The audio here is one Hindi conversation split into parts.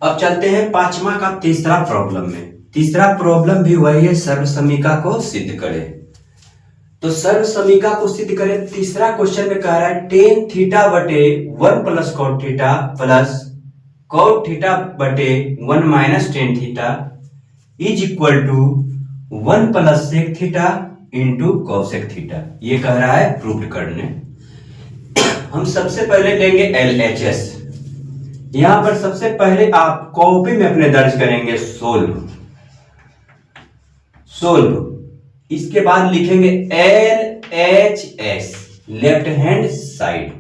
अब चलते हैं पांचवा का तीसरा प्रॉब्लम में। तीसरा प्रॉब्लम भी वही है, सर्वसमीका को सिद्ध करें। तो सर्वसमीका को सिद्ध करें। तीसरा क्वेश्चन में कह रहा है टेन थीटा बटे 1 plus cot theta plus cot theta बटे 1 minus tan theta is equal to 1 plus sec theta into cosec theta. ये कह रहा है प्रूव करने। हम सबसे पहले लेंगे LHS। यहां पर सबसे पहले आप कॉपी में अपने दर्ज करेंगे सोल्व। इसके बाद लिखेंगे LHS left hand side.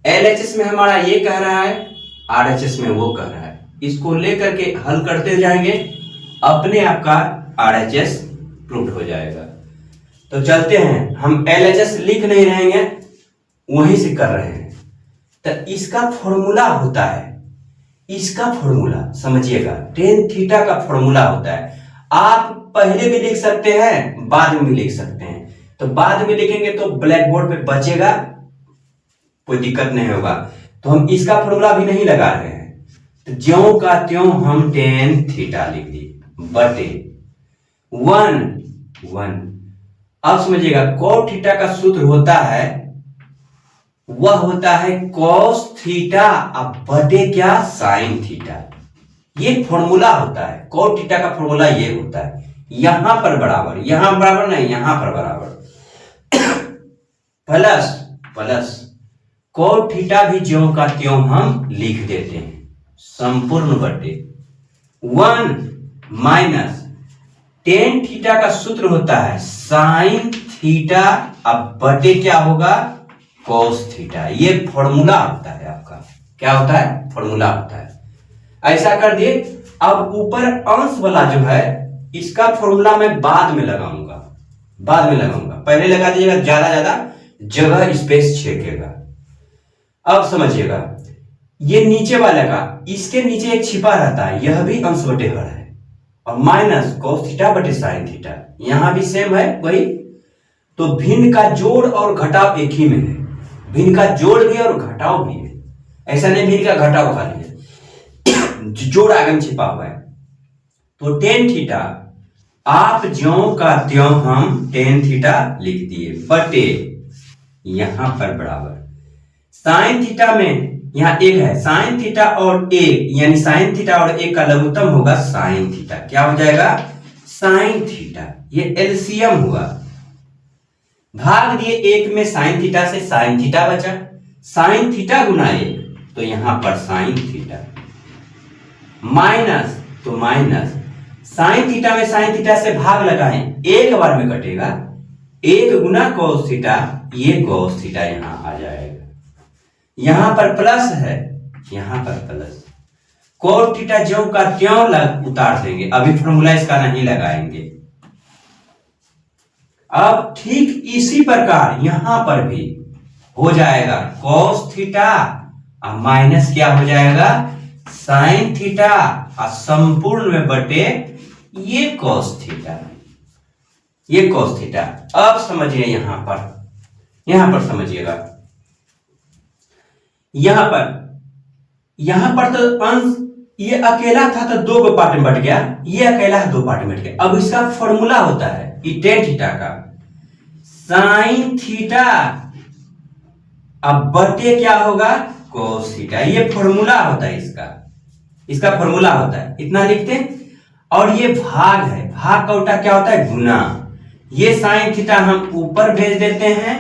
LHS में हमारा ये कह रहा है, RHS में वो कह रहा है। इसको लेकर के हल करते जाएंगे, अपने आप का RHS प्रूव हो जाएगा। तो चलते हैं, हम LHS लिख नहीं रहेंगे, वहीं से कर रहे हैं। तो इसका फॉर्मूला होता है, इसका फॉर्मूला समझिएगा, टेन थीटा का फॉर्मूला होता है। आप पहले भी लिख सकते हैं, बाद में भी लिख सकते हैं। तो बाद में लिखेंगे तो ब्लैक बोर्ड पे बचेगा, कोई दिक्कत नहीं होगा। तो हम इसका फॉर्मूला भी नहीं लगा रहे हैं। तो ज्यों का त्यों हम टेन थीटा लिख दिए बटे 1। अब समझिएगा कॉट थीटा का सूत्र होता है, वह होता है कॉस थीटा अब बटे क्या साइन थीटा। ये फॉर्मूला होता है, कॉट थीटा का फॉर्मूला ये होता है। यहां पर बराबर, यहां बराबर नहीं, यहां पर बराबर प्लस कॉट थीटा भी ज्यों का त्यों हम लिख देते हैं संपूर्ण बटे 1 माइनस टेन थीटा का सूत्र होता है साइन थीटा अब बटे क्या होगा कॉस थीटा। ये फॉर्मूला होता है आपका, क्या होता है, फॉर्मूला होता है। ऐसा कर दिए। अब ऊपर अंश वाला जो है, इसका फॉर्मूला मैं बाद में लगाऊंगा, पहले लगा दीजिएगा, ज्यादा जगह स्पेस छेकेगा। अब समझिएगा, ये नीचे वाले का, इसके नीचे एक छिपा रहता है, यह भी अंश बटे हर है, और माइनस कॉस थीटा बटे साइन थीटा, यहां भी सेम है वही। तो भिन्न का जोड़ और घटाव एक ही में है, भिन्न का जोड़ भी और घटाव भी है, ऐसा नहीं भिन्न का घटाव खाली है, जोड़ आगे में छिपा हुआ है। तो टेन थीटा आप ज्यों का त्यों हम टेन थीटा लिख दिए बटे यहां पर बराबर साइन थीटा में, यहां एक है साइन थीटा और एक, यानी साइन थीटा और एक का लघुत्तम होगा साइन थीटा, क्या हो जाएगा साइन थीटा। ये एलसीएम हुआ, भाग दिए एक में साइन थीटा से, साइन थीटा बचा, साइन थीटा गुना एक, तो यहां पर साइन थीटा माइनस, तो माइनस साइन थीटा में साइन थीटा से भाग लगाएं, एक बार में कटेगा, एक गुना कॉस थीटा, ये कॉस थीटा यहां आ जाएगा। यहां पर प्लस है, यहां पर प्लस, कॉट थीटा ज्यों का त्यों उतार देंगे, अभी फॉर्मूला इसका नहीं लगाएंगे। अब ठीक इसी प्रकार यहां पर भी हो जाएगा कॉस थीटा और माइनस क्या हो जाएगा साइन थीटा, और संपूर्ण में बटे ये कॉस थीटा, ये कॉस थीटा। अब समझिए यहां पर समझिएगा, यहां पर तो अंश ये अकेला था तो दो पार्ट में बट गया, ये अकेला है दो पार्ट में बट गया। अब इसका फॉर्मूला होता है टेन थीटा का साइन थीटा अब बटे क्या होगा कोस थीटा, ये फॉर्मूला होता है इसका फॉर्मूला होता है, इतना लिखते हैं। और ये भाग है, भाग का उल्टा क्या होता है गुना, ये साइन थीटा हम ऊपर भेज देते हैं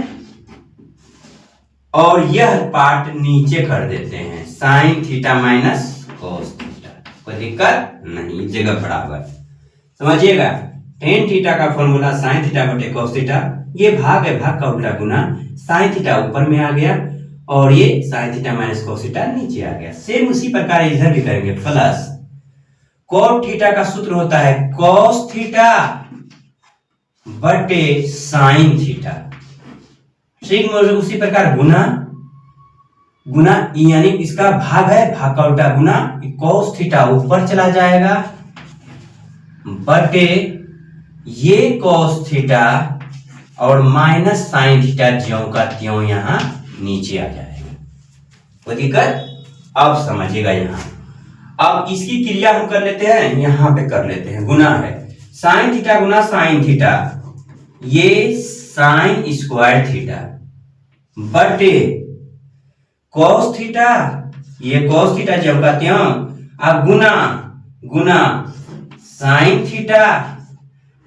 और यह पार्ट नीचे कर देते हैं, sine theta minus cos theta, कोई दिक्कत नहीं, जगह बराबर। समझिएगा टेन थीटा का फॉर्मूला साइन थीटा बटे कोस थीटा, ये भाग है, भाग का उल्टा गुना, साइन थीटा ऊपर में आ गया और ये sine theta minus cos theta नीचे आ गया। सेम उसी प्रकार इधर भी करेंगे, प्लस कोट थीटा का सूत्र होता है कोस थीटा बटे साइन थीटा, ठीक उसी प्रकार गुना यानी इसका भाग है, भाग का उल्टा गुना, कोस थीटा ऊपर चला जाएगा बटे ये कोस थीटा और माइनस साइन थीटा ज्यों का त्यों यहां नीचे आ जाएगा, कोई दिक्कत अब समझिएगा यहाँ, अब इसकी क्रिया हम कर लेते हैं, यहां पे कर लेते हैं, गुना है साइन थीटा गुना साइन थीटा, ये साइन स्क्वायर थीटा बटे कॉस थीटा, ये कॉस थीटा जब का त्यों, अब गुना गुना साइन थीटा,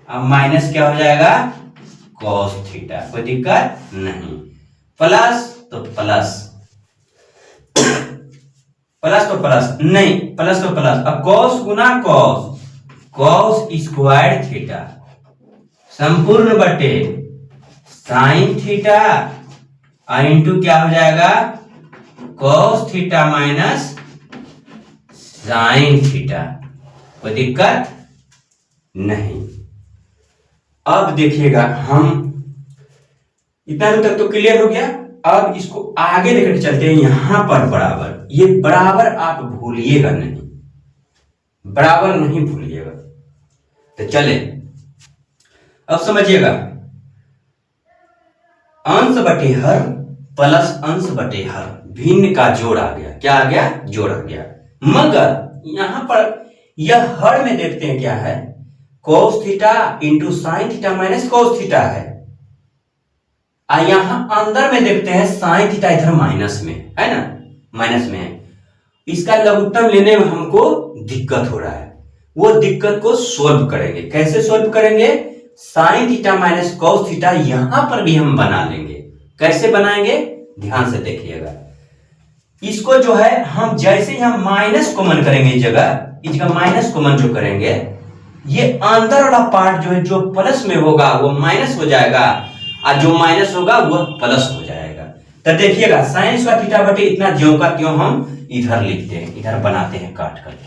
अब माइनस क्या हो जाएगा कॉस थीटा, कोई दिक्कत नहीं, प्लस तो प्लस, प्लस तो प्लस नहीं, प्लस तो प्लस, अब कॉस गुना कॉस, कॉस स्क्वायर थीटा संपूर्ण बटे साइन थीटा इंटू क्या हो जाएगा cos theta minus sine theta, कोई दिक्कत नहीं। अब देखिएगा हम इतना तक तो क्लियर हो गया, अब इसको आगे लेकर चलते हैं यहां पर बराबर, ये बराबर आप भूलिएगा नहीं, बराबर नहीं भूलिएगा। तो चले अब समझिएगा, अंश बटे हर प्लस अंश बटे हर, भिन्न का जोड़ आ गया, क्या आ गया जोड़ आ गया, मगर यहां पर यह हर में देखते हैं क्या है cos theta into sine theta minus cos theta है, यहां अंदर में देखते हैं साइन थीटा इधर माइनस में है ना, माइनस में है, इसका लघुत्तम लेने में हमको दिक्कत हो रहा है, वो दिक्कत को सोल्व करेंगे, कैसे सोल्व करेंगे, sine theta minus cos theta यहां पर भी हम बना लेंगे, कैसे बनाएंगे ध्यान से देखिएगा, इसको जो है हम जैसे ही हम माइनस कॉमन करेंगे इस जगह माइनस कॉमन जो करेंगे, ये अंदर वाला पार्ट जो है जो प्लस में होगा वो माइनस हो जाएगा, और जो माइनस होगा वो प्लस हो जाएगा। तो देखिएगा साइन स्क्वायर थीटा बटे इतना ज्यों का त्यों हम इधर लिखते हैं, इधर बनाते हैं काट करके,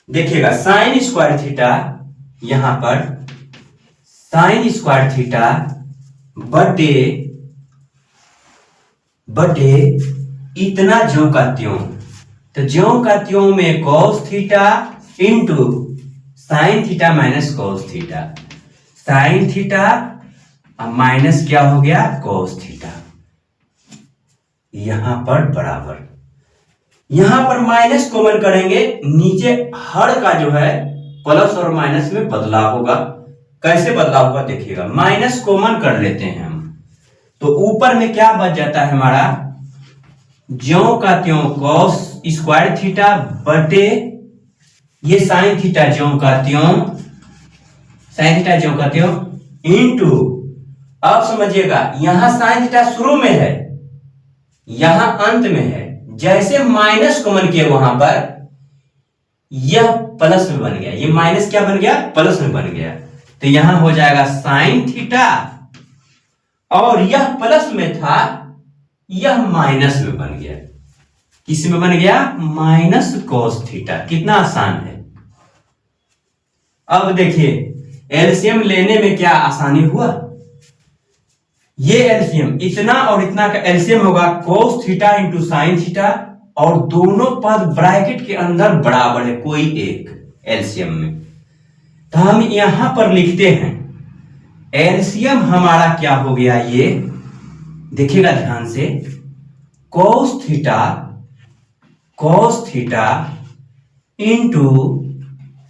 देखिएगा साइन स्क्वायर थीटा, यहां पर साइन स्क्वायर थीटा बटे बटे इतना ज्यों का त्यों, तो ज्यों का त्यों में cos theta into sine theta minus cos theta, sine theta minus क्या हो गया कॉस थीटा, यहां पर बराबर, यहां पर माइनस कॉमन करेंगे, नीचे हर का जो है प्लस और माइनस में बदलाव होगा, कैसे बदलाव होगा देखिएगा, माइनस कॉमन कर लेते हैं हम, तो ऊपर में क्या बच जाता है हमारा ज्यों का त्यों कॉस स्क्वायर थीटा बटे ये साइन थीटा ज्यों का त्यों, साइन थीटा ज्यों का त्यों इंटू, अब समझिएगा यहां साइन थीटा शुरू में है, यहां अंत में है, जैसे माइनस कॉमन किए वहां पर यह प्लस में बन गया, ये माइनस क्या बन गया प्लस में बन गया, तो यहां हो जाएगा साइन थीटा, और यह प्लस में था यह माइनस में बन गया, किस में बन गया माइनस कॉस थीटा, कितना आसान है। अब देखिए एलसीएम लेने में क्या आसानी हुआ, ये एलसीएम इतना और इतना का एलसीएम होगा cos theta into sine theta, और दोनों पद ब्रैकेट के अंदर बराबर है कोई एक एलसीएम में, तो हम यहां पर लिखते हैं एलसीएम हमारा क्या हो गया, ये देखिएगा ध्यान से, cos theta into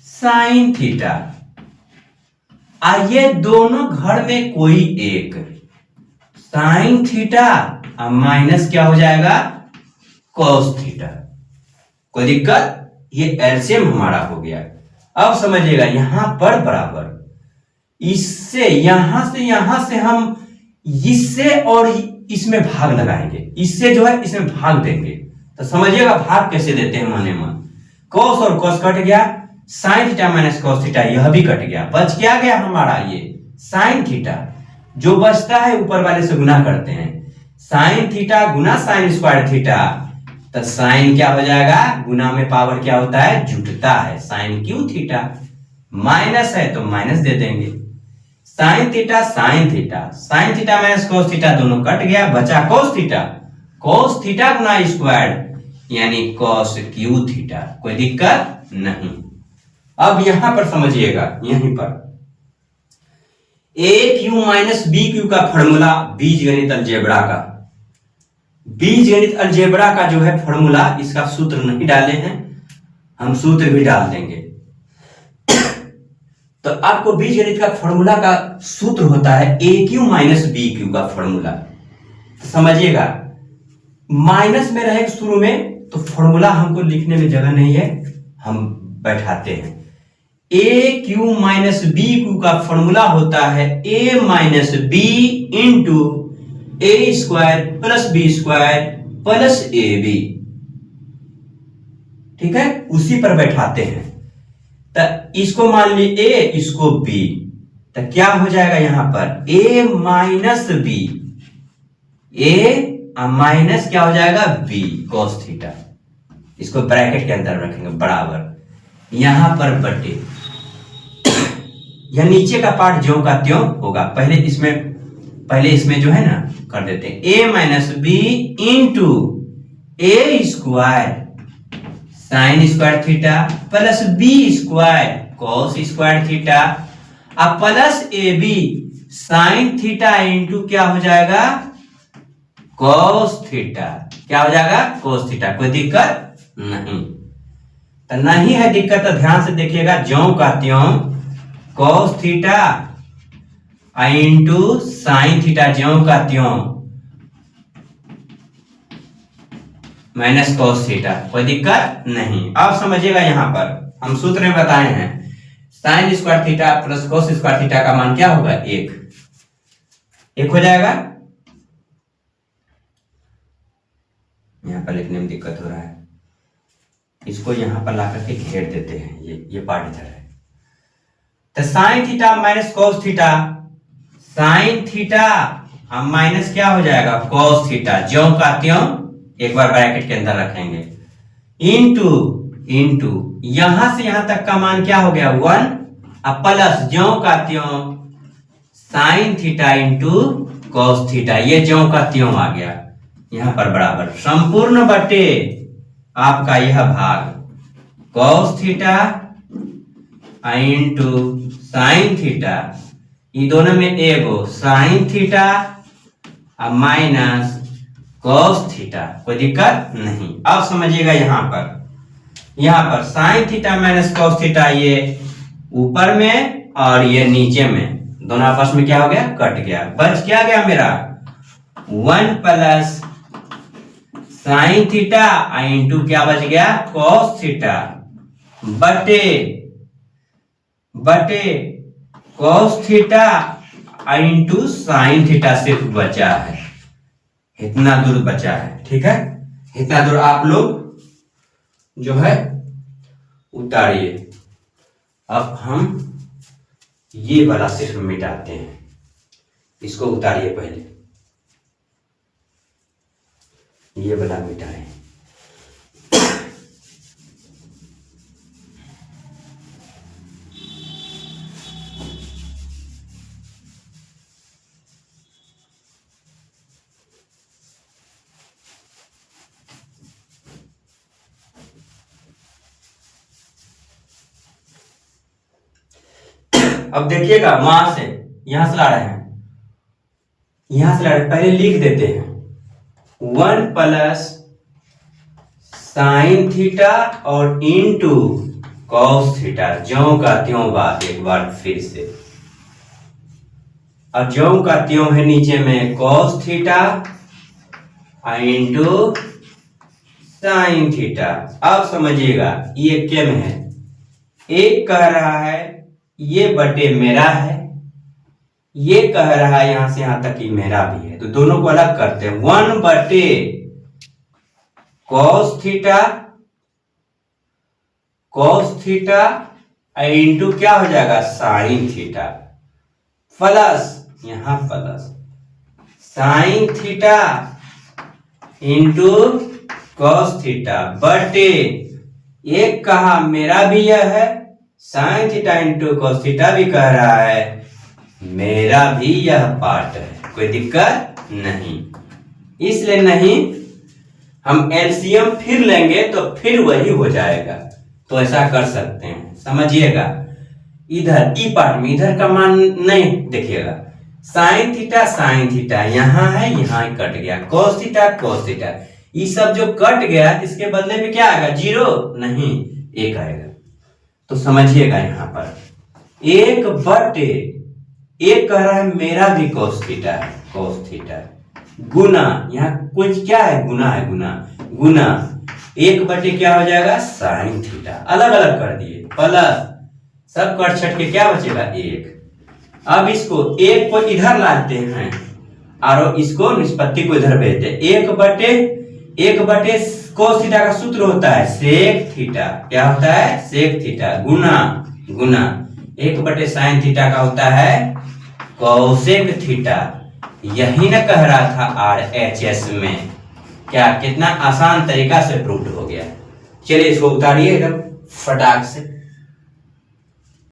sine theta, ये दोनों घर में कोई एक, साइन थीटा माइनस क्या हो जाएगा कॉस थीटा, कोई दिक्कत, ये एलसीएम हमारा हो गया। अब समझिएगा यहां पर बराबर, इससे यहां से हम इससे और इसमें भाग लगाएंगे, इससे जो है इसमें भाग देंगे, तो समझिएगा भाग कैसे देते हैं माने मन, कॉस और कॉस कट गया, sine theta minus cos theta यह भी कट गया, बच क्या गया हमारा ये साइन थीटा, जो बचता है ऊपर वाले से गुना करते हैं, साइन थीटा गुना साइन स्क्वायर थीटा, तो साइन क्या हो जाएगा गुना में पावर क्या होता है जुटता है, साइन क्यू थीटा, माइनस है तो माइनस दे देंगे, sine theta sine theta minus cos theta दोनों कट गया, बचा कॉस थीटा गुना स्क्वायर यानी कॉस क्यू थीटा, कोई दिक्कत नहीं। अब यहां पर समझिएगा, यहीं पर ए क्यू माइनस बी क्यू का फॉर्मूला बीजगणित अलजेब्रा का, बीजगणित अलजेब्रा का जो है फॉर्मूला, इसका सूत्र नहीं डाले हैं, हम सूत्र भी डाल देंगे। तो आपको बीजगणित का फॉर्मूला का सूत्र होता है ए क्यू माइनस बी क्यू का फॉर्मूला। तो समझिएगा, माइनस में रहे शुरू में तो फॉर्मूला हमको लिखने में जगह नहीं है, हम बैठाते हैं। A cube minus b cube का फॉर्मूला होता है a minus b into a square plus b square plus a b. ठीक है, उसी पर बैठाते हैं। तो इसको मान ली ए, इसको बी, तो क्या हो जाएगा यहां पर ए माइनस बी, ए माइनस क्या हो जाएगा बी कॉस थीटा। इसको ब्रैकेट के अंदर रखेंगे बराबर, यहां पर बटे, यह नीचे का पार्ट ज्यों का त्यों होगा। पहले इसमें जो है ना कर देते हैं a minus b into a square sine square theta plus b square cos square theta अब plus a b sine theta into क्या हो जाएगा कॉस थीटा। क्या हो जाएगा कॉस थीटा। कोई दिक्कत नहीं, तो नहीं है दिक्कत तो ध्यान से देखिएगा, ज्यों का त्यों cos theta into sine theta, ज्यों का त्यों माइनस कॉस थीटा। कोई दिक्कत नहीं। अब समझिएगा, यहां पर हम सूत्र में बताए हैं sign square theta plus cos square theta का मान क्या होगा एक हो जाएगा। यहां पर लिखने में दिक्कत हो रहा है, इसको यहां पर ला करके घेर देते हैं, ये पार्ट इधर है। तो sine theta minus cos theta, sine theta minus क्या हो जाएगा कॉस थीटा, ज्यों का त्यों एक बार ब्रैकेट के अंदर रखेंगे, इंटू यहां से यहां तक का मान क्या हो गया 1 अब प्लस ज्यों का त्यों sign theta into cos theta, ये ज्यों का त्यों आ गया यहां पर बराबर संपूर्ण बटे आपका यह भाग cos theta into sine theta, ये दोनों में एगो sine theta minus cos theta. कोई दिक्कत नहीं। अब समझिएगा, यहां पर sine theta minus cos theta, ये ऊपर में और ये नीचे में दोनों आपस में क्या हो गया कट गया, बच क्या गया मेरा 1 प्लस साइन थीटा इंटू क्या बच गया कॉस थीटा बटे cos theta into sine theta सिर्फ बचा है, इतना दूर बचा है। ठीक है, इतना दूर आप लोग जो है उतारिए। अब हम ये वाला सिर्फ मिटाते हैं, इसको उतारिए पहले, ये वाला मिटाएं। अब देखिएगा, वहां से यहां से ला रहे हैं, पहले लिख देते हैं 1 प्लस साइन थीटा और इंटू कॉस थीटा, ज्यों का त्यों बात एक बार फिर से। अब ज्यों का त्यों है नीचे में cos theta into sine theta. अब समझिएगा, ये क्या में है, एक कह रहा है ये बटे मेरा है, ये कह रहा है यहां से यहां तक कि मेरा भी है, तो दोनों को अलग करते हैं। 1 बटे कॉस थीटा इंटू क्या हो जाएगा साइन थीटा प्लस यहां plus sign theta into cos theta बटे एक कहा मेरा भी यह है, sign theta into cos theta भी कह रहा है मेरा भी यह पार्ट है। कोई दिक्कत नहीं, इसलिए नहीं, हम एलसीएम फिर लेंगे तो फिर वही हो जाएगा, तो ऐसा कर सकते हैं। समझिएगा, इधर ई पार्ट में इधर का मान नहीं देखिएगा, साइन थीटा यहाँ है, यहाँ कट गया, cos थीटा ये सब जो कट गया इसके बदले में क्या आएगा? 0 नहीं, 1 आएगा। तो समझिएगा यहाँ पर 1/1 कह रहा है मेरा भी cos थीटा गुना, यहाँ कुछ क्या है? गुना है, गुना 1/, क्या हो जाएगा? Sine theta. अलग अलग कर दिए, प्लस सब कट छट के क्या बचेगा? 1। अब इसको 1 को इधर लाते हैं और इसको निष्पत्ति को इधर भेजते हैं। 1/1 cos थीटा का सूत्र होता है सेक थीटा। क्या होता है? सेक थीटा गुना 1/, साइन थीटा का होता है कोसेक थीटा। यही ना कह रहा था RHS में। क्या कितना आसान तरीका से प्रूव हो गया। चलिए इसको उतारिए एकदम फटाक से।